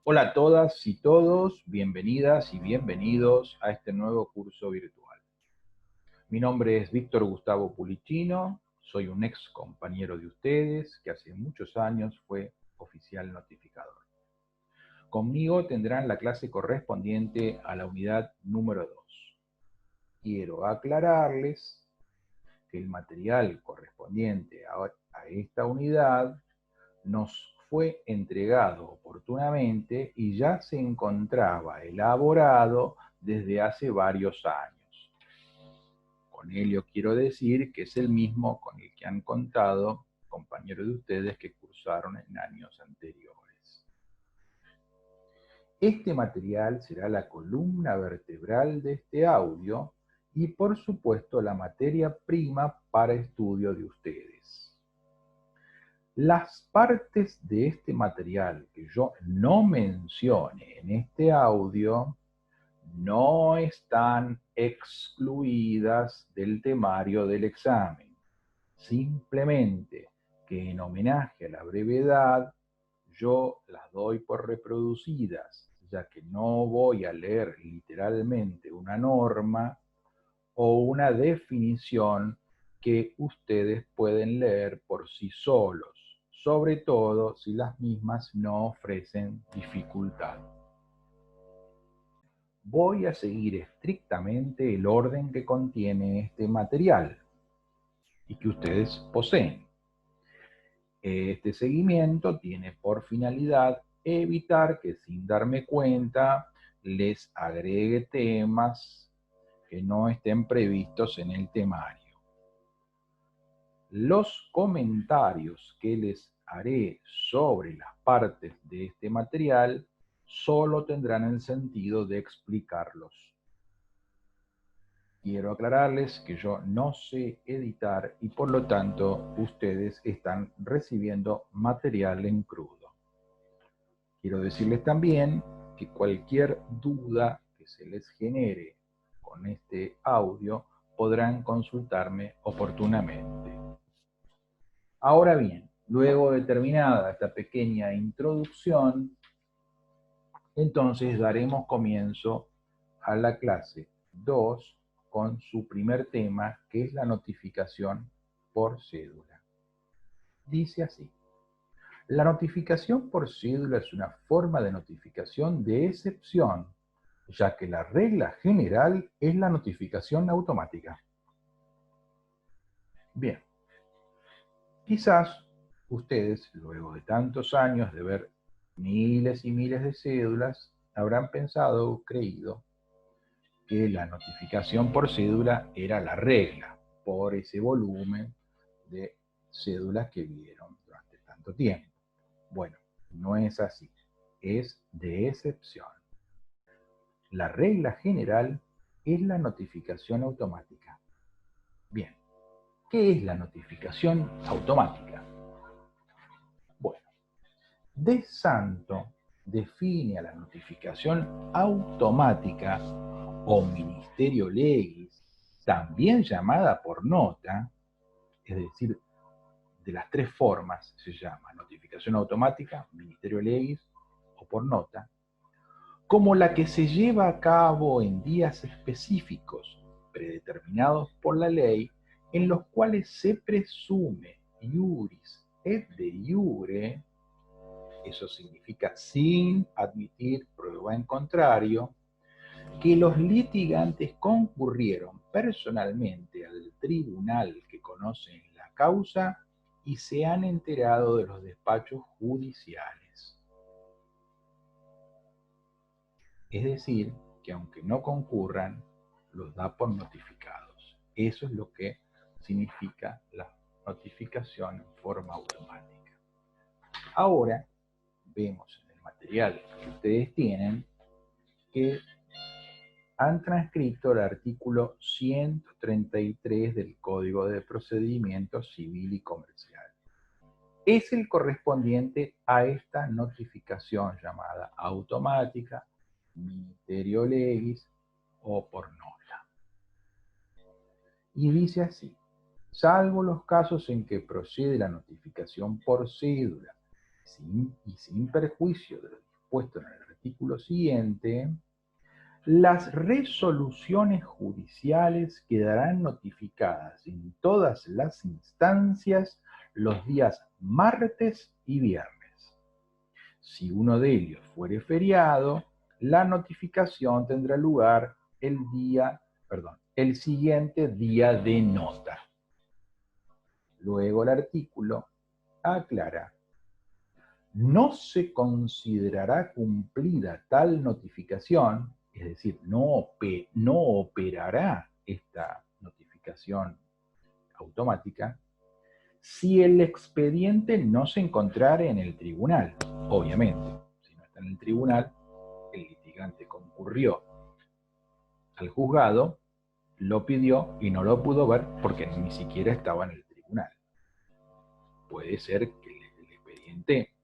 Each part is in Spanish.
Hola a todas y todos, bienvenidas y bienvenidos a este nuevo curso virtual. Mi nombre es Víctor Gustavo Pulicino, soy un ex compañero de ustedes que hace muchos años fue oficial notificador. Conmigo tendrán la clase correspondiente a la unidad número 2. Quiero aclararles que el material correspondiente a esta unidad nos fue entregado oportunamente y ya se encontraba elaborado desde hace varios años. Con ello quiero decir que es el mismo con el que han contado compañeros de ustedes que cursaron en años anteriores. Este material será la columna vertebral de este audio y por supuesto la materia prima para estudio de ustedes. Las partes de este material que yo no mencione en este audio no están excluidas del temario del examen. Simplemente que en homenaje a la brevedad yo las doy por reproducidas, ya que no voy a leer literalmente una norma o una definición que ustedes pueden leer por sí solos, sobre todo si las mismas no ofrecen dificultad. Voy a seguir estrictamente el orden que contiene este material y que ustedes poseen. Este seguimiento tiene por finalidad evitar que sin darme cuenta les agregue temas que no estén previstos en el temario. Los comentarios que les haré sobre las partes de este material solo tendrán el sentido de explicarlos. Quiero aclararles que yo no sé editar y por lo tanto ustedes están recibiendo material en crudo. Quiero decirles también que cualquier duda que se les genere con este audio podrán consultarme oportunamente. Ahora bien, luego de terminada esta pequeña introducción, entonces daremos comienzo a la clase 2 con su primer tema, que es la notificación por cédula. Dice así: la notificación por cédula es una forma de notificación de excepción, ya que la regla general es la notificación automática. Bien, quizás ustedes, luego de tantos años de ver miles y miles de cédulas, habrán pensado o creído que la notificación por cédula era la regla, por ese volumen de cédulas que vieron durante tanto tiempo. Bueno, no es así, es de excepción. La regla general es la notificación automática. Bien, ¿qué es la notificación automática? Bueno, De Santo define a la notificación automática o ministerio legis, también llamada por nota, es decir, de las tres formas se llama notificación automática, ministerio legis o por nota, como la que se lleva a cabo en días específicos predeterminados por la ley, en los cuales se presume iuris et de iure, eso significa sin admitir prueba en contrario, que los litigantes concurrieron personalmente al tribunal que conocen la causa y se han enterado de los despachos judiciales. Es decir, que aunque no concurran, los da por notificados. Eso es lo que significa la notificación en forma automática. Ahora vemos en el material que ustedes tienen que han transcrito el artículo 133 del Código de Procedimiento Civil y Comercial. Es el correspondiente a esta notificación llamada automática, ministerio legis o por nota. Y dice así: salvo los casos en que procede la notificación por cédula y sin perjuicio de lo puesto en el artículo siguiente, las resoluciones judiciales quedarán notificadas en todas las instancias los días martes y viernes. Si uno de ellos fuere feriado, la notificación tendrá lugar el siguiente día de nota. Luego el artículo aclara: no se considerará cumplida tal notificación, es decir, no operará esta notificación automática, si el expediente no se encontrara en el tribunal. Obviamente, si no está en el tribunal, el litigante concurrió al juzgado, lo pidió y no lo pudo ver porque ni siquiera estaba en el tribunal. Puede ser que el expediente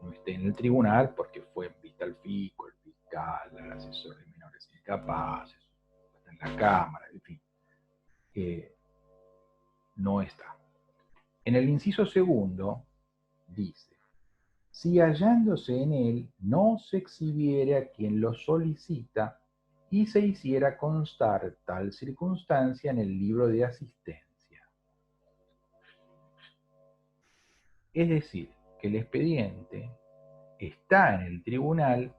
no esté en el tribunal porque fue en vista al fisco, el fiscal, el asesor de menores incapaces, está en la cámara, en fin, no está. En el inciso segundo dice: si hallándose en él no se exhibiera a quien lo solicita y se hiciera constar tal circunstancia en el libro de asistencia. Es decir, que el expediente está en el tribunal,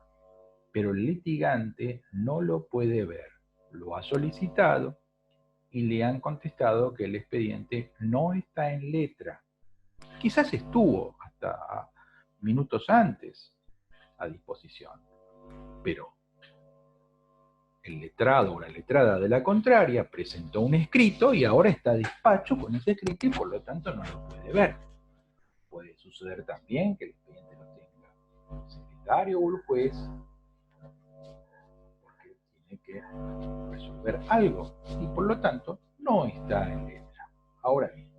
pero el litigante no lo puede ver. Lo ha solicitado y le han contestado que el expediente no está en letra. Quizás estuvo hasta minutos antes a disposición, pero el letrado o la letrada de la contraria presentó un escrito y ahora está a despacho con ese escrito y por lo tanto no lo puede ver. Puede suceder también que el expediente lo tenga el secretario o el juez, porque tiene que resolver algo y por lo tanto no está en letra. Ahora bien,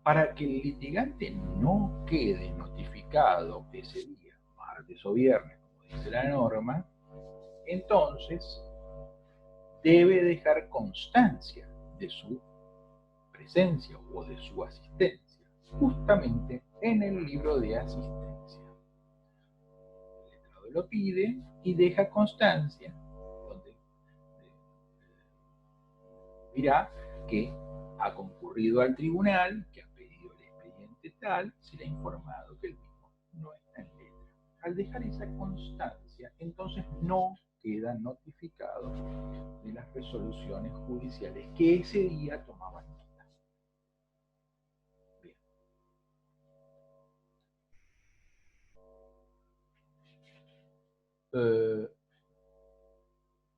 para que el litigante no quede notificado ese día, martes o viernes, como dice la norma, entonces debe dejar constancia de su presencia o de su asistencia, justamente en el libro de asistencia. El letrado lo pide y deja constancia, donde dirá que ha concurrido al tribunal, que ha pedido el expediente tal, se le ha informado que el mismo no está en letra. Al dejar esa constancia, entonces no queda notificado de las resoluciones judiciales que ese día tomaban nota. Bien.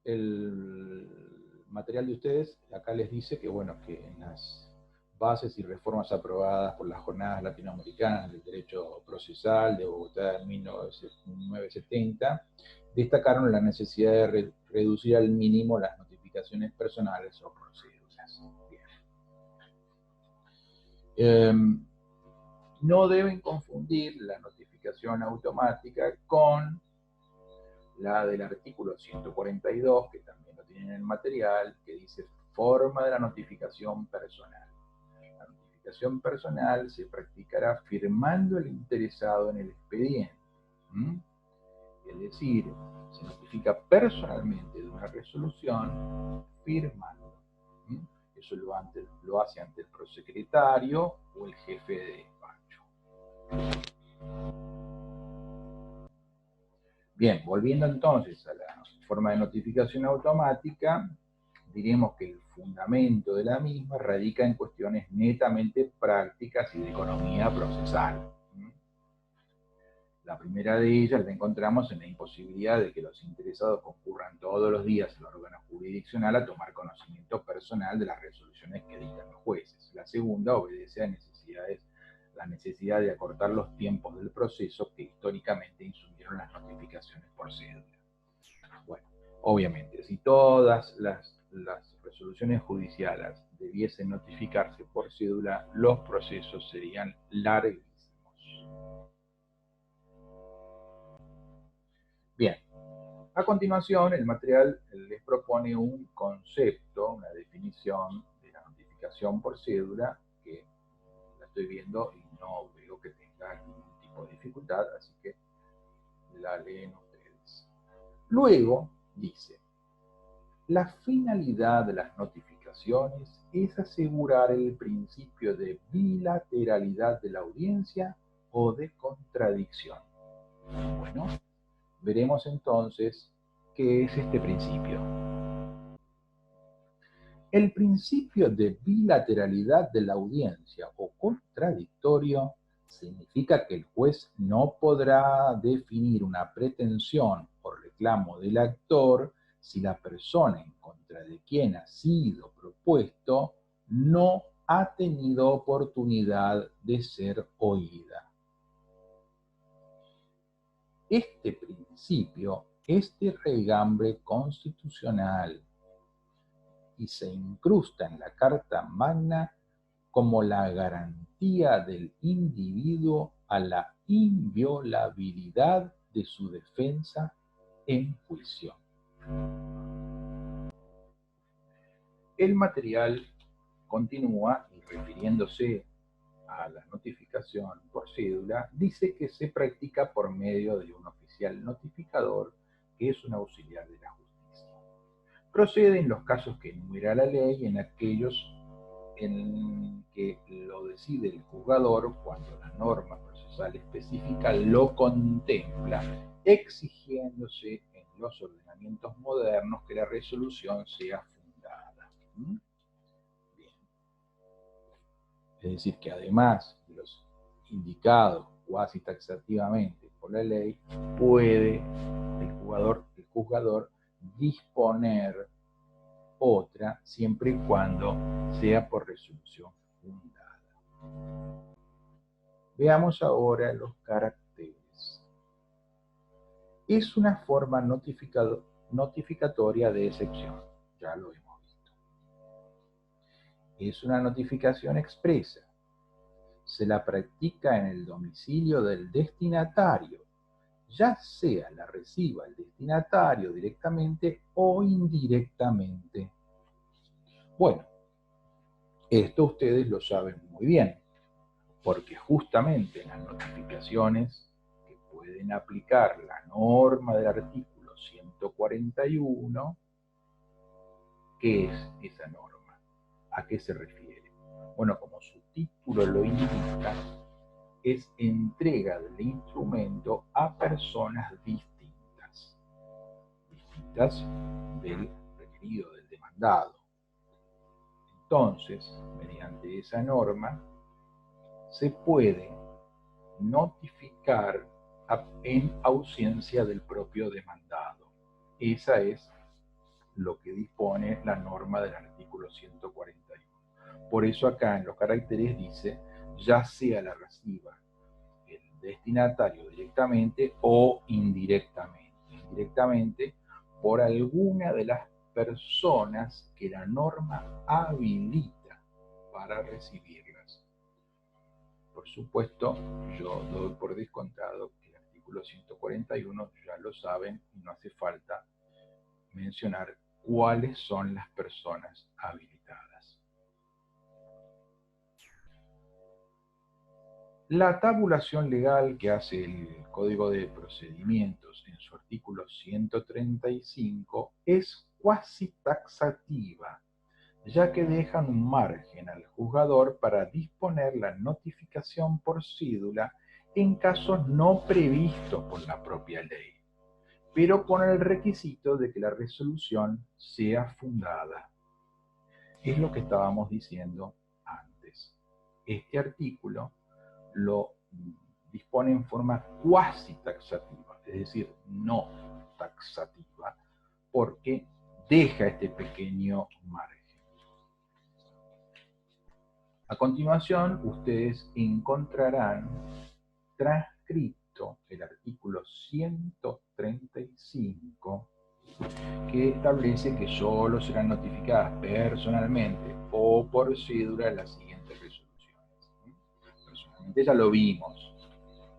El material de ustedes acá les dice que, bueno, que en las bases y reformas aprobadas por las Jornadas Latinoamericanas del Derecho Procesal de Bogotá en 1970, destacaron la necesidad de reducir al mínimo las notificaciones personales o procédulas. No deben confundir la notificación automática con la del artículo 142, que también lo tienen en el material, que dice forma de la notificación personal. La notificación personal se practicará firmando el interesado en el expediente. Es decir, se notifica personalmente de una resolución firmando. Eso lo hace ante el prosecretario o el jefe de despacho. Bien, volviendo entonces a la forma de notificación automática, diremos que el fundamento de la misma radica en cuestiones netamente prácticas y de economía procesal. La primera de ellas la encontramos en la imposibilidad de que los interesados concurran todos los días al órgano jurisdiccional a tomar conocimiento personal de las resoluciones que dictan los jueces. La segunda obedece a la necesidad de acortar los tiempos del proceso que históricamente insumieron las notificaciones por cédula. Bueno, obviamente, si todas las resoluciones judiciales debiesen notificarse por cédula, los procesos serían larguísimos. Bien, a continuación el material les propone un concepto, una definición de la notificación por cédula que la estoy viendo y no veo que tenga ningún tipo o dificultad, así que la leen ustedes. Luego dice, la finalidad de las notificaciones es asegurar el principio de bilateralidad de la audiencia o de contradicción. Bueno, veremos entonces qué es este principio. El principio de bilateralidad de la audiencia o contradictorio significa que el juez no podrá definir una pretensión o reclamo del actor si la persona en contra de quien ha sido propuesto no ha tenido oportunidad de ser oída. Este principio es de regambre constitucional y se incrusta en la Carta Magna como la garantía del individuo a la inviolabilidad de su defensa en juicio. El material continúa y refiriéndose a la notificación por cédula, dice que se practica por medio de un oficial notificador que es un auxiliar de la justicia. Procede en los casos que enumera la ley y en aquellos en que lo decide el juzgador cuando la norma procesal específica lo contempla, exigiéndose en los ordenamientos modernos que la resolución sea fundada. Bien. Es decir, que además de los indicados cuasi taxativamente por la ley, puede el juzgador disponer otra siempre y cuando sea por resolución fundada. Veamos ahora los caracteres. Es una forma notificatoria de excepción, ya lo hemos visto. Es una notificación expresa. Se la practica en el domicilio del destinatario, ya sea la reciba el destinatario directamente o indirectamente. Bueno, esto ustedes lo saben muy bien, porque justamente en las notificaciones que pueden aplicar la norma del artículo 141, ¿qué es esa norma? ¿A qué se refiere? Bueno, como su título lo indica, es entrega del instrumento a personas distintas del requerido, del demandado. Entonces, mediante esa norma, se puede notificar en ausencia del propio demandado. Esa es lo que dispone la norma del artículo 141. Por eso acá en los caracteres dice, ya sea la reciba el destinatario directamente o indirectamente. Indirectamente por alguna de las personas que la norma habilita para recibirlas. Por supuesto, yo doy por descontado que el artículo 141 ya lo saben y no hace falta mencionar cuáles son las personas habilitadas. La tabulación legal que hace el Código de Procedimientos en su artículo 135 es cuasi taxativa, ya que dejan un margen al juzgador para disponer la notificación por cédula en casos no previstos por la propia ley, pero con el requisito de que la resolución sea fundada. Es lo que estábamos diciendo antes. Este artículo lo dispone en forma cuasi taxativa, es decir, no taxativa, porque deja este pequeño margen. A continuación, ustedes encontrarán transcrito el artículo 135, que establece que solo serán notificadas personalmente o por cédula las siguientes resoluciones. Personalmente ya lo vimos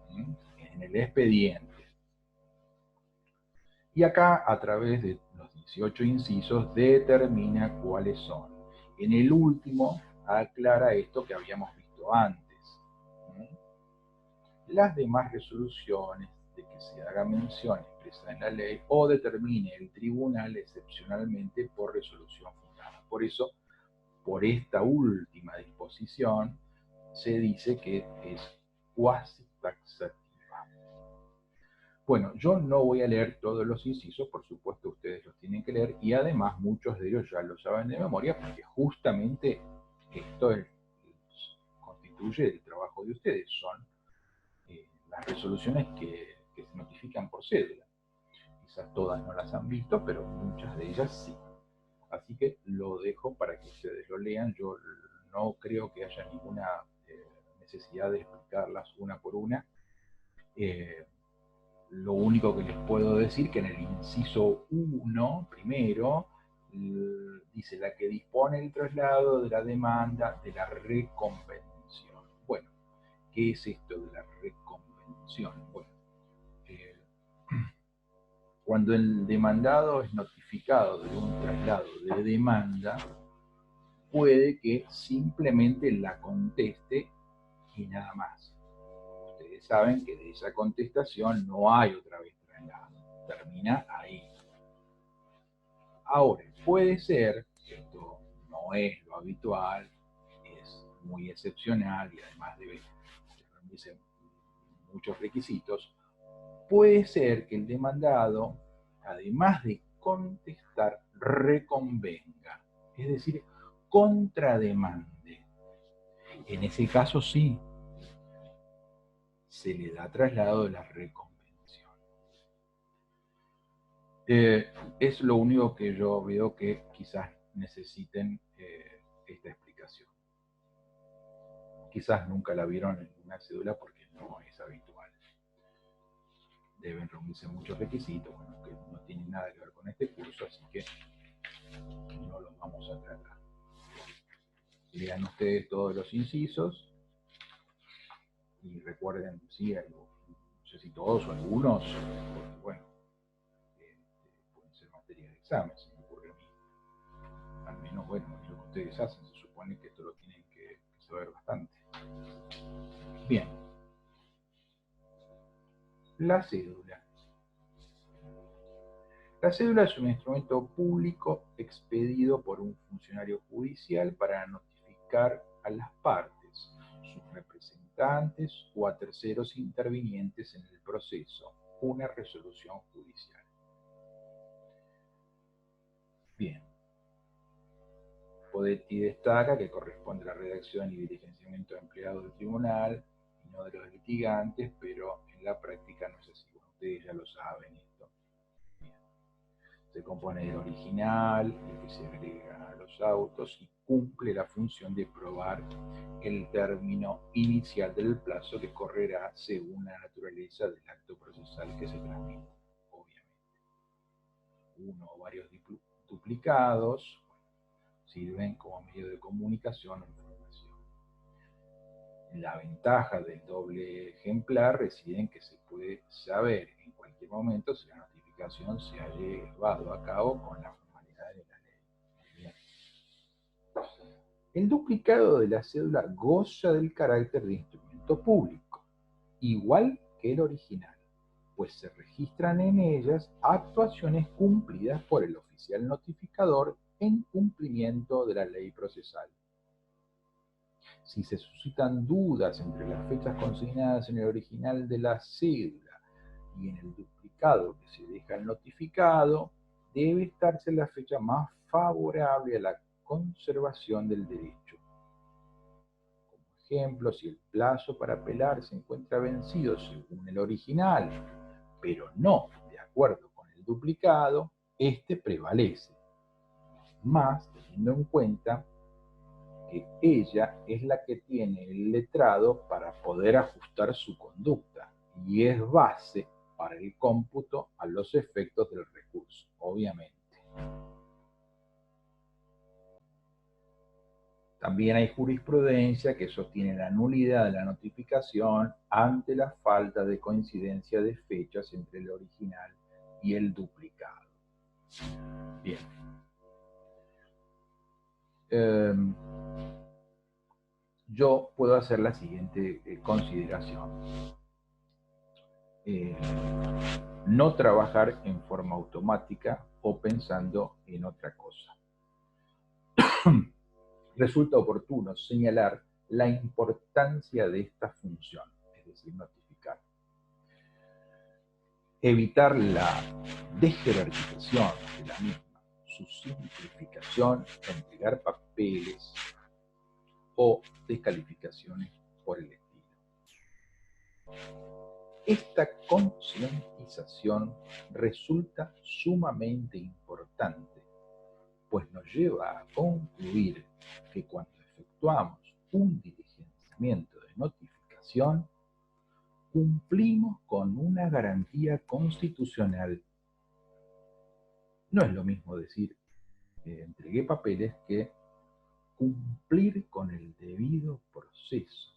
en el expediente. Y acá, a través de los 18 incisos, determina cuáles son. En el último, aclara esto que habíamos visto antes. las demás resoluciones de que se haga mención expresa en la ley o determine el tribunal excepcionalmente por resolución fundada. Por eso, por esta última disposición, se dice que es cuasi taxativa. Bueno, yo no voy a leer todos los incisos, por supuesto ustedes los tienen que leer, y además muchos de ellos ya lo saben de memoria, porque justamente esto constituye el trabajo de ustedes, son las resoluciones que se notifican por cédula. Quizás todas no las han visto, pero muchas de ellas sí. Así que lo dejo para que ustedes lo lean. Yo no creo que haya ninguna necesidad de explicarlas una por una. Lo único que les puedo decir que en el inciso 1, primero, dice la que dispone el traslado de la demanda de la reconvención. Bueno, ¿qué es esto de la reconvención? Bueno, cuando el demandado es notificado de un traslado de demanda, puede que simplemente la conteste y nada más. Ustedes saben que de esa contestación no hay otra vez traslado, termina ahí. Ahora, puede ser, esto no es lo habitual, es muy excepcional y además debe reunirse muchos requisitos, puede ser que el demandado, además de contestar, reconvenga, es decir, contrademande. En ese caso sí, se le da traslado de la reconvención. Es lo único que yo veo que quizás necesiten esta explicación. Quizás nunca la vieron en una cédula porque no es habitual. Deben reunirse muchos requisitos, bueno, que no tienen nada que ver con este curso, así que no los vamos a tratar. Lean ustedes todos los incisos y recuerden, sí, no sé si todos o algunos, porque bueno, pueden ser materia de examen, se me ocurre a mí. Al menos, bueno, es lo que ustedes hacen, se supone que esto lo tienen que saber bastante. Bien. La cédula. La cédula es un instrumento público expedido por un funcionario judicial para notificar a las partes, sus representantes o a terceros intervinientes en el proceso una resolución judicial. Bien. Podetti destaca que corresponde a la redacción y diligenciamiento de empleados del tribunal y no de los litigantes, pero en la práctica no es así. Bueno, ustedes ya lo saben esto. Bien. Se compone del original, el que se agrega a los autos y cumple la función de probar el término inicial del plazo que correrá según la naturaleza del acto procesal que se transmite, obviamente. Uno o varios duplicados sirven como medio de comunicación o información. La ventaja del doble ejemplar reside en que se puede saber en cualquier momento si la notificación se ha llevado a cabo con la formalidad de la ley. Bien. El duplicado de la cédula goza del carácter de instrumento público, igual que el original, pues se registran en ellas actuaciones cumplidas por el oficial notificador en cumplimiento de la ley procesal. Si se suscitan dudas entre las fechas consignadas en el original de la cédula y en el duplicado que se deja el notificado, debe estarse la fecha más favorable a la conservación del derecho. Como ejemplo, si el plazo para apelar se encuentra vencido según el original, pero no de acuerdo con el duplicado, este prevalece, más teniendo en cuenta que ella es la que tiene el letrado para poder ajustar su conducta y es base para el cómputo a los efectos del recurso, obviamente. También hay jurisprudencia que sostiene la nulidad de la notificación ante la falta de coincidencia de fechas entre el original y el duplicado. Bien. Yo puedo hacer la siguiente consideración. no trabajar en forma automática o pensando en otra cosa. Resulta oportuno señalar la importancia de esta función, es decir, notificar. Evitar la desjerarquización de la misma, su simplificación, entregar papeles o descalificaciones por el estilo. Esta concientización resulta sumamente importante, pues nos lleva a concluir que cuando efectuamos un diligenciamiento de notificación, cumplimos con una garantía constitucional. No es lo mismo decir entregué papeles que cumplir con el debido proceso,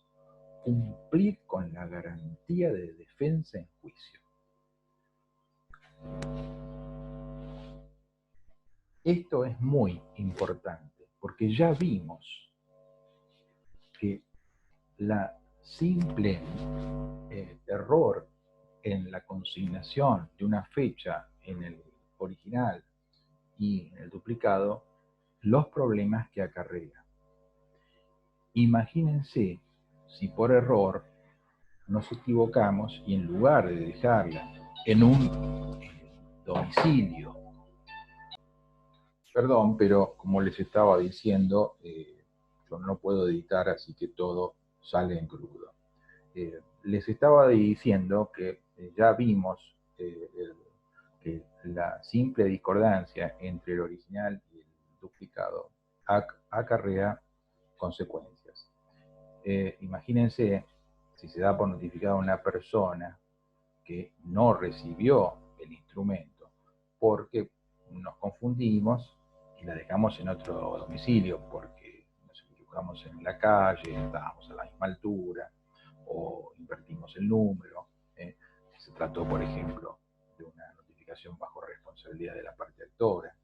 cumplir con la garantía de defensa en juicio. Esto es muy importante porque ya vimos que la simple error en la consignación de una fecha en el original y en el duplicado, los problemas que acarrea. Imagínense si por error nos equivocamos y en lugar de dejarla en un domicilio, perdón, pero como les estaba diciendo, yo no puedo editar, así que todo sale en crudo. Les estaba diciendo que ya vimos que la simple discordancia entre el original y el duplicado acarrea consecuencias. Imagínense si se da por notificada a una persona que no recibió el instrumento porque nos confundimos y la dejamos en otro domicilio porque nos equivocamos en la calle, estábamos a la misma altura o invertimos el número. Se trató, por ejemplo, de una notificación bajo responsabilidad de la parte actora.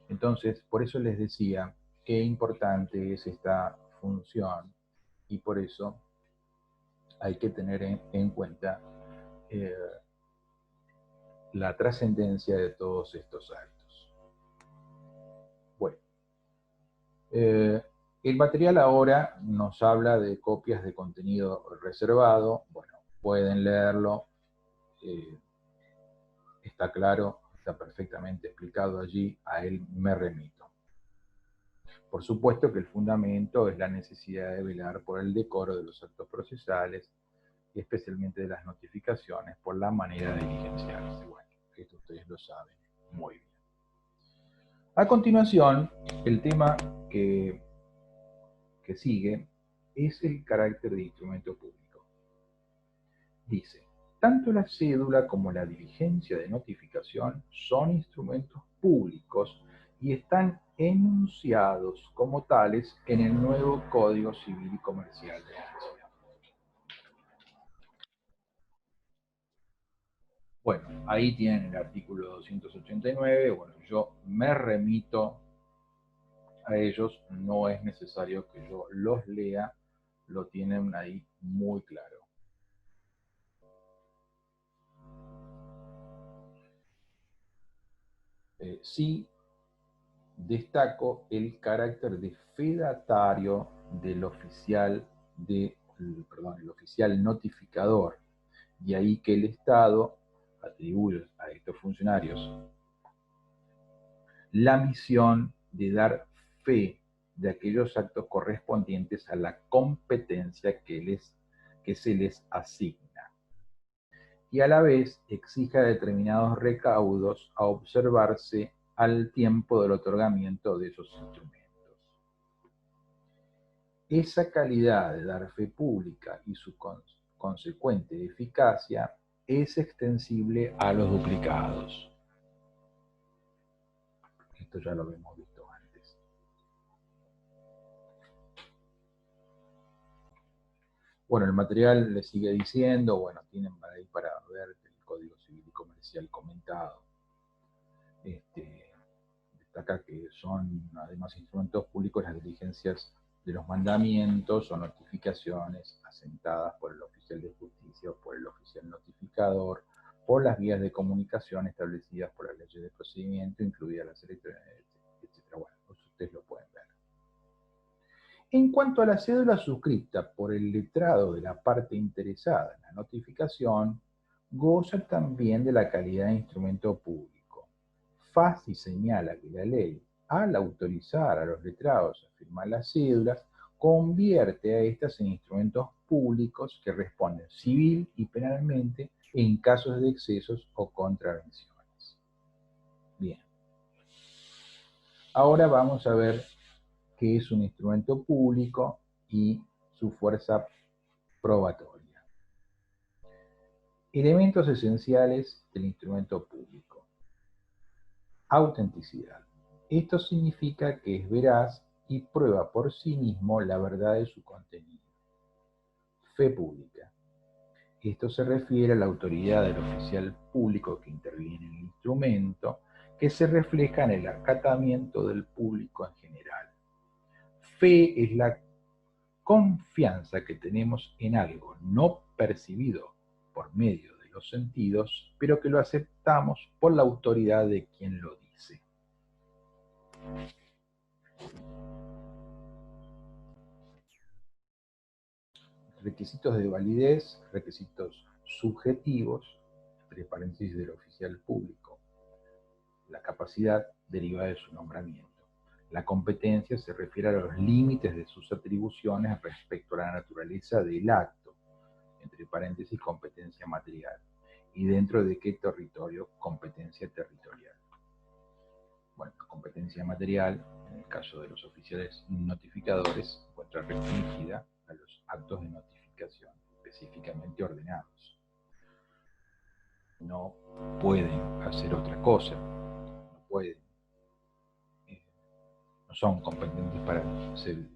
Entonces, por eso les decía qué importante es esta función y por eso hay que tener en cuenta la trascendencia de todos estos actos. Bueno, el material ahora nos habla de copias de contenido reservado. Bueno, pueden leerlo, está claro, está perfectamente explicado allí, a él me remito. Por supuesto que el fundamento es la necesidad de velar por el decoro de los actos procesales y especialmente de las notificaciones por la manera de diligenciarse. Bueno, esto ustedes lo saben muy bien. A continuación, el tema que sigue es el carácter de instrumento público. Dice, tanto la cédula como la diligencia de notificación son instrumentos públicos y están enunciados como tales en el nuevo Código Civil y Comercial de la Nación. Bueno, ahí tienen el artículo 289, bueno, yo me remito a ellos, no es necesario que yo los lea, lo tienen ahí muy claro. Sí destaco el carácter de fedatario del oficial el oficial notificador, y ahí que el Estado atribuye a estos funcionarios la misión de dar fe de aquellos actos correspondientes a la competencia que se les asigna, y a la vez exija determinados recaudos a observarse al tiempo del otorgamiento de esos instrumentos. Esa calidad de dar fe pública y su consecuente eficacia es extensible a los duplicados. Esto ya lo hemos visto antes. Bueno, el material le sigue diciendo, bueno, tienen ahí para ver el Código Civil y Comercial comentado. Destaca que son además instrumentos públicos las diligencias de los mandamientos o notificaciones asentadas por el oficial de justicia o por el oficial notificador notificador por las vías de comunicación establecidas por las leyes de procedimiento, incluidas las electrónicas, etc. Bueno, pues ustedes lo pueden ver. En cuanto a la cédula suscrita por el letrado de la parte interesada en la notificación, goza también de la calidad de instrumento público. FACI señala que la ley, al autorizar a los letrados a firmar las cédulas, convierte a estas en instrumentos públicos que responden civil y penalmente en casos de excesos o contravenciones. Bien. Ahora vamos a ver qué es un instrumento público y su fuerza probatoria. Elementos esenciales del instrumento público. Autenticidad. Esto significa que es veraz y prueba por sí mismo la verdad de su contenido. Fe pública. Esto se refiere a la autoridad del oficial público que interviene en el instrumento, que se refleja en el acatamiento del público en general. Fe es la confianza que tenemos en algo no percibido por medio de los sentidos, pero que lo aceptamos por la autoridad de quien lo dice. Requisitos de validez, requisitos subjetivos, entre paréntesis del oficial público. La capacidad deriva de su nombramiento. La competencia se refiere a los límites de sus atribuciones respecto a la naturaleza del acto, entre paréntesis competencia material, y dentro de qué territorio, competencia territorial. Bueno, competencia material, en el caso de los oficiales notificadores, se encuentra restringida a los actos de notificación específicamente ordenados. No pueden hacer otra cosa, no pueden, no son competentes para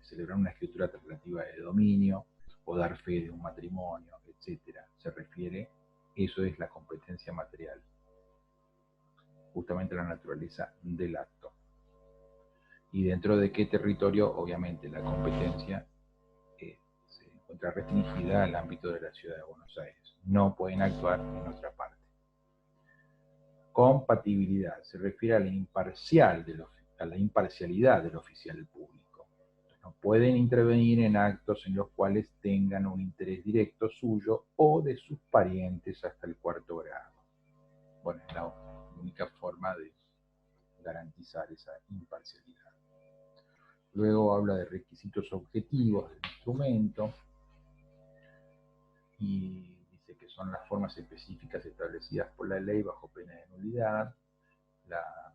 celebrar una escritura alternativa de dominio o dar fe de un matrimonio, etc. Se refiere, eso es la competencia material, justamente la naturaleza del acto. Y dentro de qué territorio, obviamente, la competencia se encuentra restringida al ámbito de la ciudad de Buenos Aires. No pueden actuar en otra parte. Compatibilidad se refiere a la imparcialidad del oficial público. No pueden intervenir en actos en los cuales tengan un interés directo suyo o de sus parientes hasta el 4º grado. Bueno, es la única forma de garantizar esa imparcialidad. Luego habla de requisitos objetivos del instrumento y dice que son las formas específicas establecidas por la ley bajo pena de nulidad, la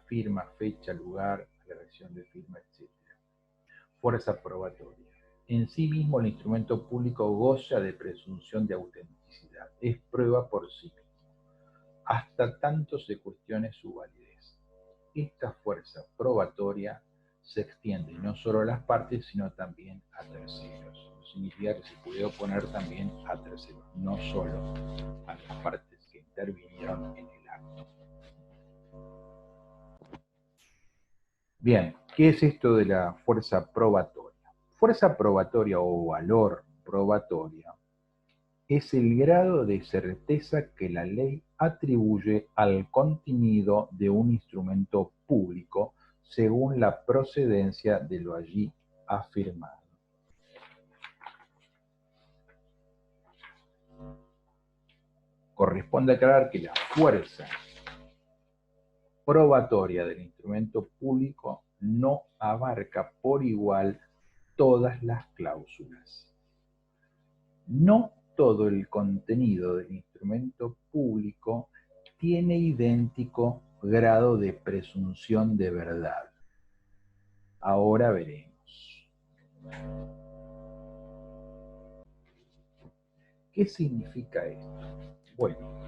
firma, fecha, lugar, la redacción de firma, etc. Fuerza probatoria. En sí mismo el instrumento público goza de presunción de autenticidad, es prueba por sí mismo, hasta tanto se cuestione su validez. Esta fuerza probatoria se extiende no solo a las partes, sino también a terceros. Eso significa que se puede oponer también a terceros, no solo a las partes que intervinieron en el acto. Bien, ¿qué es esto de la fuerza probatoria? Fuerza probatoria o valor probatoria es el grado de certeza que la ley atribuye al contenido de un instrumento público según la procedencia de lo allí afirmado. Corresponde aclarar que la fuerza probatoria del instrumento público no abarca por igual todas las cláusulas. No todo el contenido del instrumento público tiene idéntico grado de presunción de verdad. Ahora veremos. ¿Qué significa esto? Bueno,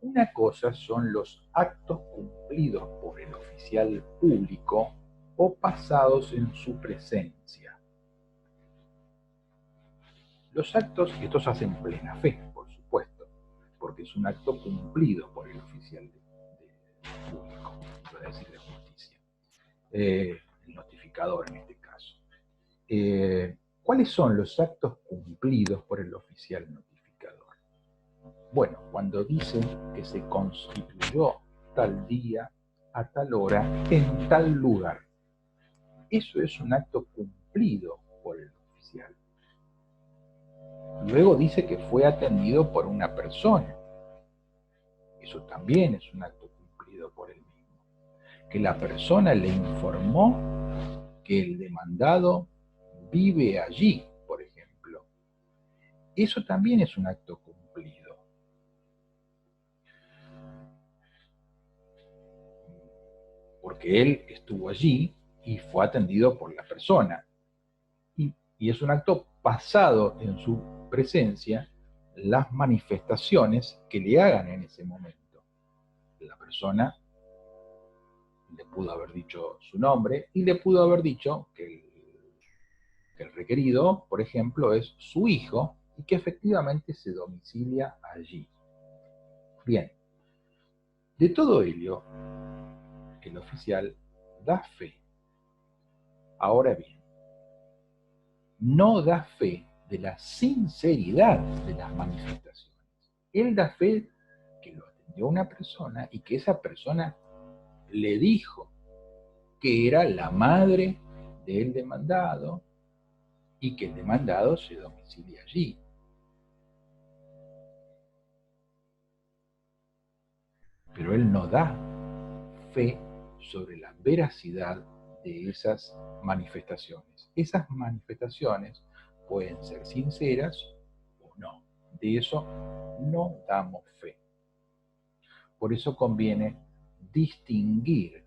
una cosa son los actos cumplidos por el oficial público o pasados en su presencia. Los actos, estos hacen plena fe, por supuesto, porque es un acto cumplido por el oficial público, voy a decir de justicia, el notificador en este caso. ¿Cuáles son los actos cumplidos por el oficial notificador? Bueno, cuando dice que se constituyó tal día, a tal hora, en tal lugar, eso es un acto cumplido por el oficial. Luego dice que fue atendido por una persona. Eso también es un acto cumplido por él mismo. Que la persona le informó que el demandado vive allí, por ejemplo. Eso también es un acto cumplido. Porque él estuvo allí y fue atendido por la persona. Y es un acto pasado en su presencia las manifestaciones que le hagan en ese momento. La persona le pudo haber dicho su nombre y le pudo haber dicho que el requerido, por ejemplo, es su hijo y que efectivamente se domicilia allí. Bien, de todo ello, el oficial da fe. Ahora bien, no da fe de la sinceridad de las manifestaciones. Él da fe que lo atendió una persona y que esa persona le dijo que era la madre del demandado y que el demandado se domicilia allí. Pero él no da fe sobre la veracidad de esas manifestaciones. Esas manifestaciones pueden ser sinceras o no. De eso no damos fe. Por eso conviene distinguir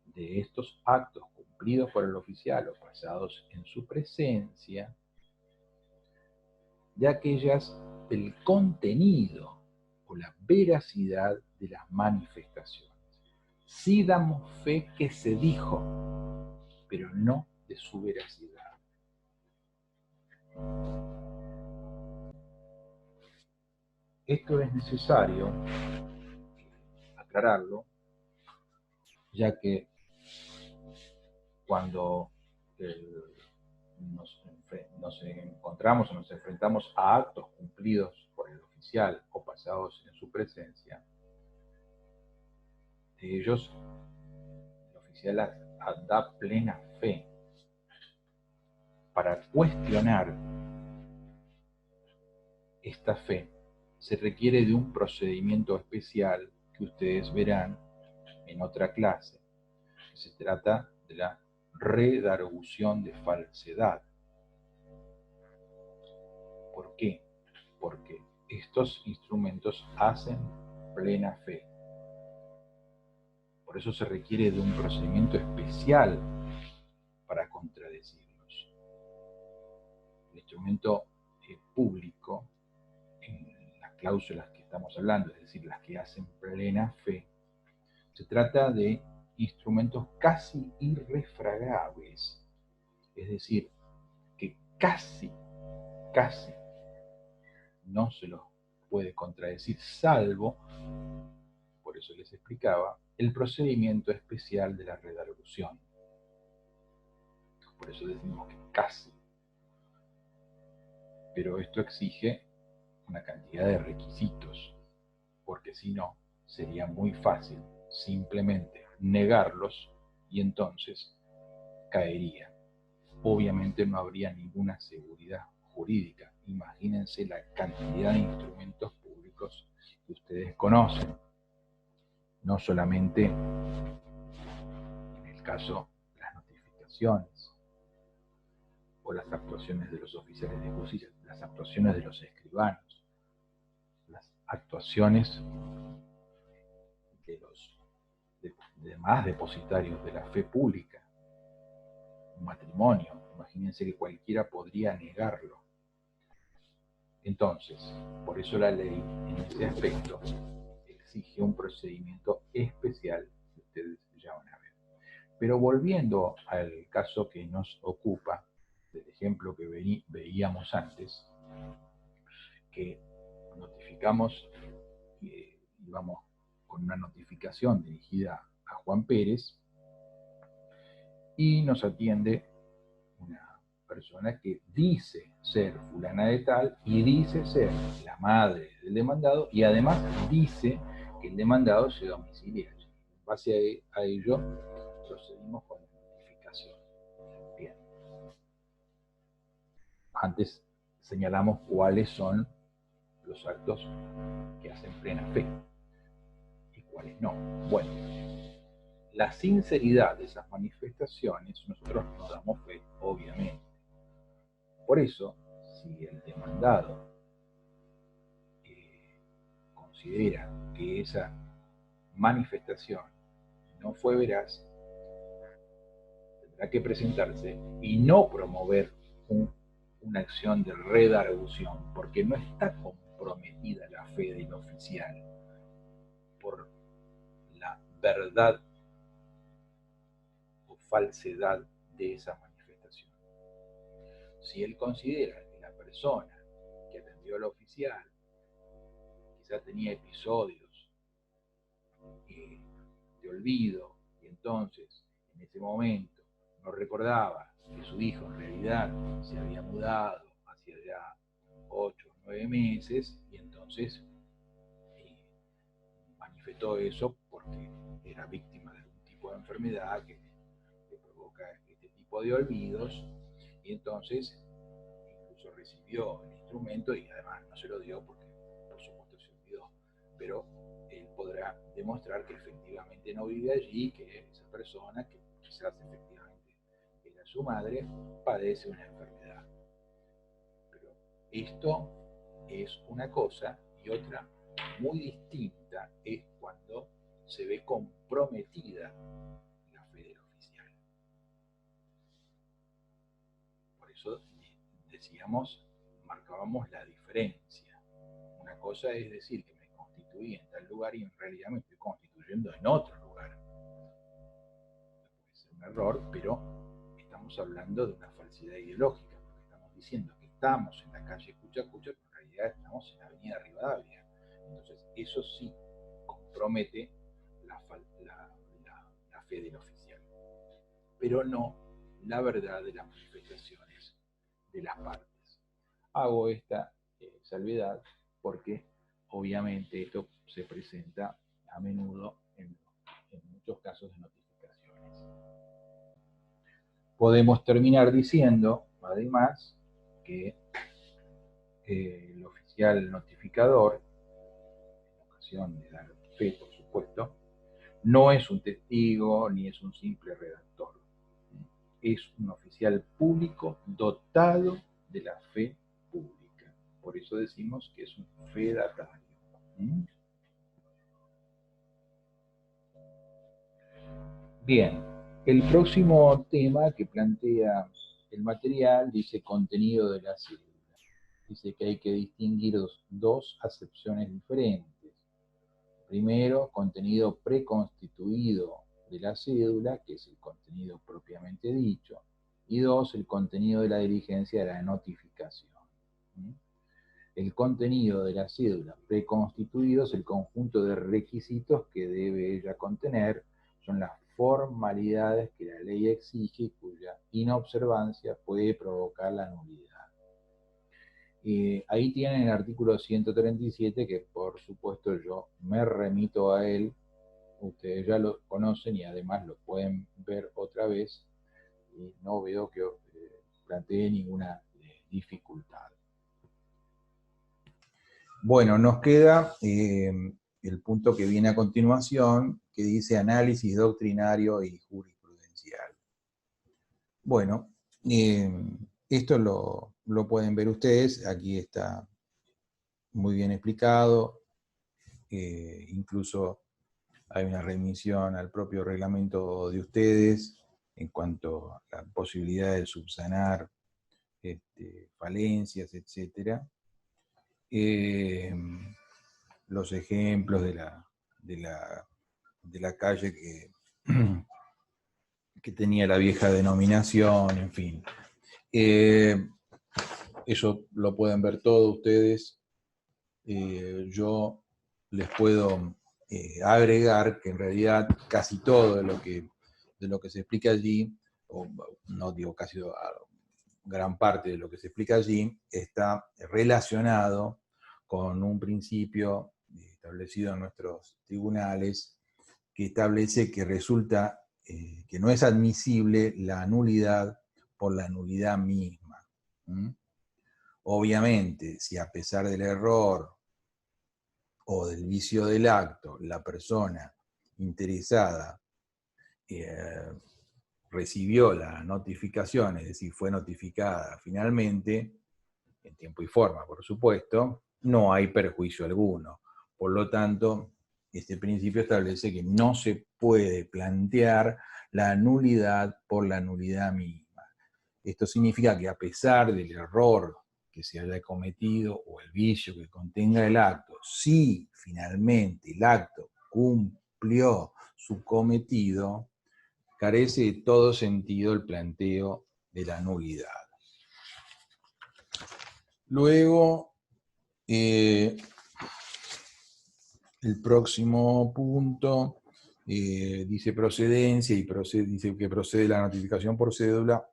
de estos actos cumplidos por el oficial o pasados en su presencia de aquellas del contenido o la veracidad de las manifestaciones. Sí damos fe que se dijo, pero no de su veracidad. Esto es necesario aclararlo, ya que cuando nos encontramos o nos enfrentamos a actos cumplidos por el oficial o pasados en su presencia, de ellos el oficial da plena fe. Para cuestionar esta fe se requiere de un procedimiento especial que ustedes verán en otra clase. Se trata de la redargución de falsedad. ¿Por qué? Porque estos instrumentos hacen plena fe. Por eso se requiere de un procedimiento especial para contradecirlos. El instrumento público, en las cláusulas que estamos hablando, es decir, las que hacen plena fe, se trata de instrumentos casi irrefragables, es decir, que casi no se los puede contradecir, salvo, por eso les explicaba, el procedimiento especial de la redargución. Por eso decimos que casi. Pero esto exige una cantidad de requisitos, porque si no, sería muy fácil simplemente negarlos y entonces caería. Obviamente no habría ninguna seguridad jurídica. Imagínense la cantidad de instrumentos públicos que ustedes conocen. No solamente en el caso de las notificaciones o las actuaciones de los oficiales de justicia, las actuaciones de los escribanos, las actuaciones de los demás depositarios de la fe pública, un matrimonio, imagínense que cualquiera podría negarlo. Entonces, por eso la ley en ese aspecto exige un procedimiento especial que ustedes ya van a ver. Pero volviendo al caso que nos ocupa, del ejemplo que veíamos antes, que notificamos, íbamos con una notificación dirigida a Juan Pérez y nos atiende una persona que dice ser fulana de tal y dice ser la madre del demandado y además dice que el demandado se domicilia allí. En base a ello, procedimos con la notificación. Bien. Antes señalamos cuáles son los actos que hacen plena fe y cuáles no. Bueno, la sinceridad de esas manifestaciones nosotros nos damos fe, obviamente. Por eso, si el demandado considera que esa manifestación no fue veraz, tendrá que presentarse y no promover una acción de redargución, porque no está comprometida la fe del oficial por la verdad o falsedad de esa manifestación. Si él considera que la persona que atendió al oficial quizá tenía episodios de olvido y entonces en ese momento no recordaba que su hijo en realidad se había mudado hacia ya 8 o 9 meses y entonces manifestó eso porque era víctima de algún tipo de enfermedad que le provoca este tipo de olvidos y entonces incluso recibió el instrumento y además no se lo dio porque por supuesto se olvidó, pero él podrá demostrar que efectivamente no vive allí, que esa persona que quizás efectivamente era su madre padece una enfermedad. Pero esto es una cosa y otra muy distinta es cuando se ve comprometida la fe del oficial. Por eso decíamos, marcábamos la diferencia. Una cosa es decir que me constituí en tal lugar y en realidad me estoy constituyendo en otro lugar. Puede ser un error, pero estamos hablando de una falsedad ideológica, porque estamos diciendo que estamos en la calle Cuchacucha, pero en realidad estamos en la avenida Rivadavia. Entonces, eso sí compromete la fe del oficial, pero no la verdad de las manifestaciones de las partes. Hago esta salvedad porque obviamente esto se presenta a menudo en muchos casos de notificaciones. Podemos terminar diciendo, además, que el oficial notificador, en ocasión de dar fe, por supuesto, no es un testigo ni es un simple redactor. Es un oficial público dotado de la fe pública. Por eso decimos que es un fedatario. Bien, el próximo tema que plantea el material dice contenido de la cédula. Dice que hay que distinguir dos acepciones diferentes. Primero, contenido preconstituido de la cédula, que es el contenido propiamente dicho, y dos, el contenido de la diligencia de la notificación. El contenido de la cédula preconstituido es el conjunto de requisitos que debe ella contener, son las formalidades que la ley exige y cuya inobservancia puede provocar la nulidad. Ahí tienen el artículo 137 que por supuesto yo me remito a él, ustedes ya lo conocen y además lo pueden ver otra vez y no veo que plantee ninguna dificultad. Bueno, nos queda el punto que viene a continuación, que dice análisis doctrinario y jurisprudencial. Bueno, esto lo pueden ver ustedes, aquí está muy bien explicado, incluso hay una remisión al propio reglamento de ustedes en cuanto a la posibilidad de subsanar falencias, etc. Los ejemplos de la calle que tenía la vieja denominación, en fin. Eso lo pueden ver todos ustedes. Yo les puedo agregar que en realidad casi todo de lo que se explica allí, o no digo casi, gran parte de lo que se explica allí está relacionado con un principio establecido en nuestros tribunales que establece que resulta que no es admisible la nulidad por la nulidad misma. Obviamente, si a pesar del error o del vicio del acto, la persona interesada recibió la notificación, es decir, fue notificada finalmente, en tiempo y forma, por supuesto, no hay perjuicio alguno. Por lo tanto, este principio establece que no se puede plantear la nulidad por la nulidad misma. Esto significa que a pesar del error que se haya cometido o el vicio que contenga el acto, si finalmente el acto cumplió su cometido, carece de todo sentido el planteo de la nulidad. Luego, el próximo punto dice procedencia y dice que procede la notificación por cédula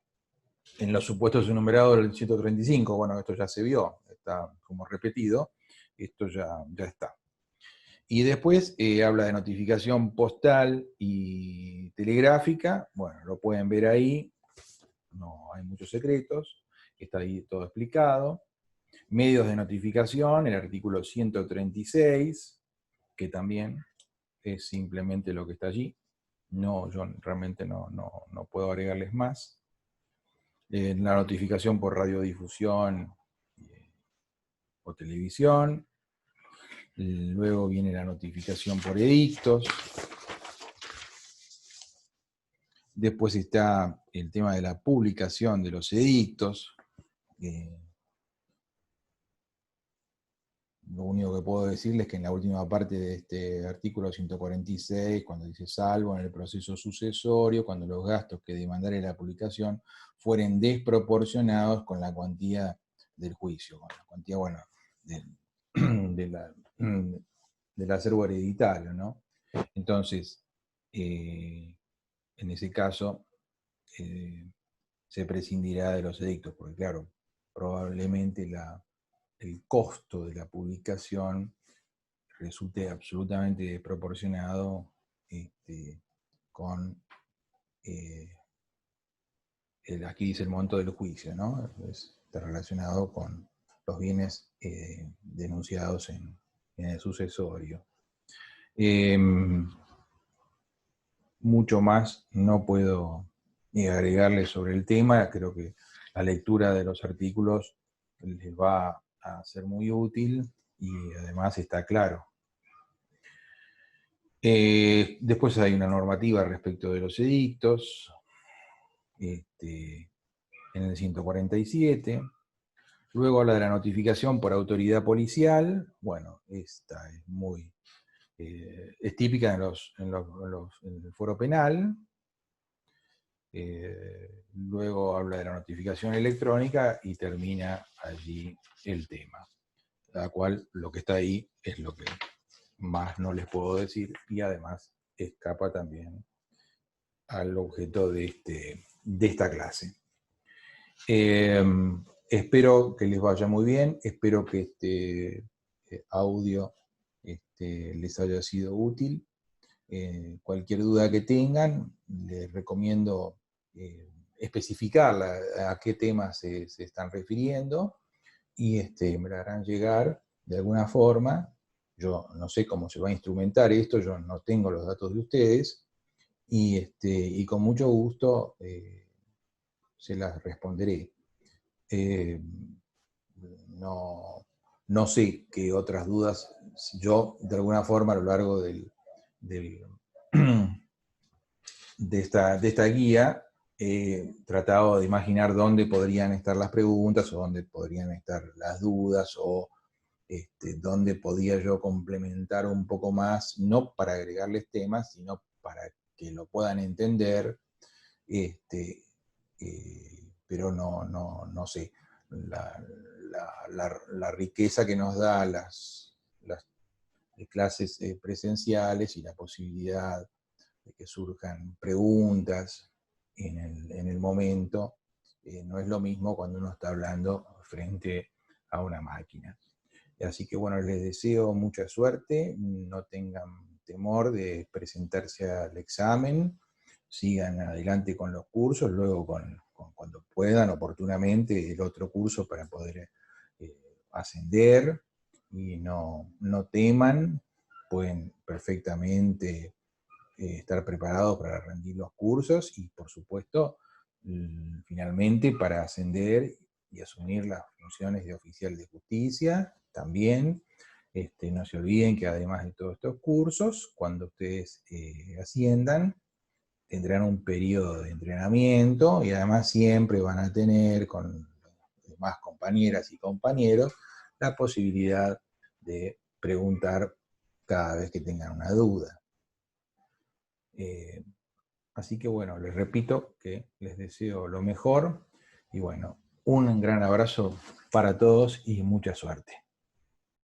en los supuestos enumerados del 135. Bueno, esto ya se vio, está como repetido, esto ya está. Y después habla de notificación postal y telegráfica. Bueno, lo pueden ver ahí, no hay muchos secretos, está ahí todo explicado. Medios de notificación, el artículo 136, que también es simplemente lo que está allí. No, yo realmente no puedo agregarles más. La notificación por radiodifusión o televisión. Luego viene la notificación por edictos. Después está el tema de la publicación de los edictos. Lo único que puedo decirles es que en la última parte de este artículo 146, cuando dice salvo en el proceso sucesorio, cuando los gastos que demandare la publicación fueren desproporcionados con la cuantía del juicio, con la cuantía, bueno, del acervo hereditario, ¿no? Entonces, en ese caso, se prescindirá de los edictos, porque claro, probablemente el costo de la publicación resulte absolutamente desproporcionado con, aquí dice el monto del juicio, ¿no? Está relacionado con los bienes denunciados en el sucesorio. Mucho más no puedo agregarle sobre el tema. Creo que la lectura de los artículos les va a ser muy útil y además está claro. Después hay una normativa respecto de los edictos, en el 147. Luego habla de la notificación por autoridad policial. Bueno, esta es muy es típica en el fuero penal. Luego habla de la notificación electrónica y termina allí el tema. La cual lo que está ahí es lo que más no les puedo decir y además escapa también al objeto de esta clase. Espero que les vaya muy bien, espero que este audio les haya sido útil. Cualquier duda que tengan, les recomiendo especificar a qué temas se están refiriendo y me la harán llegar de alguna forma. Yo no sé cómo se va a instrumentar esto, yo no tengo los datos de ustedes y con mucho gusto se las responderé. No sé qué otras dudas, yo de alguna forma a lo largo de esta guía he tratado de imaginar dónde podrían estar las preguntas o dónde podrían estar las dudas o dónde podía yo complementar un poco más, no para agregarles temas, sino para que lo puedan entender, pero no sé, la riqueza que nos da las clases presenciales y la posibilidad de que surjan preguntas en el momento, no es lo mismo cuando uno está hablando frente a una máquina. Así que bueno, les deseo mucha suerte, no tengan temor de presentarse al examen, sigan adelante con los cursos, luego cuando puedan oportunamente el otro curso para poder ascender, y no teman, pueden perfectamente estar preparados para rendir los cursos y por supuesto finalmente para ascender y asumir las funciones de oficial de justicia también. No se olviden que además de todos estos cursos, cuando ustedes asciendan, tendrán un periodo de entrenamiento y además siempre van a tener con demás compañeras y compañeros la posibilidad de preguntar cada vez que tengan una duda. Así que bueno, les repito que les deseo lo mejor y bueno, un gran abrazo para todos y mucha suerte.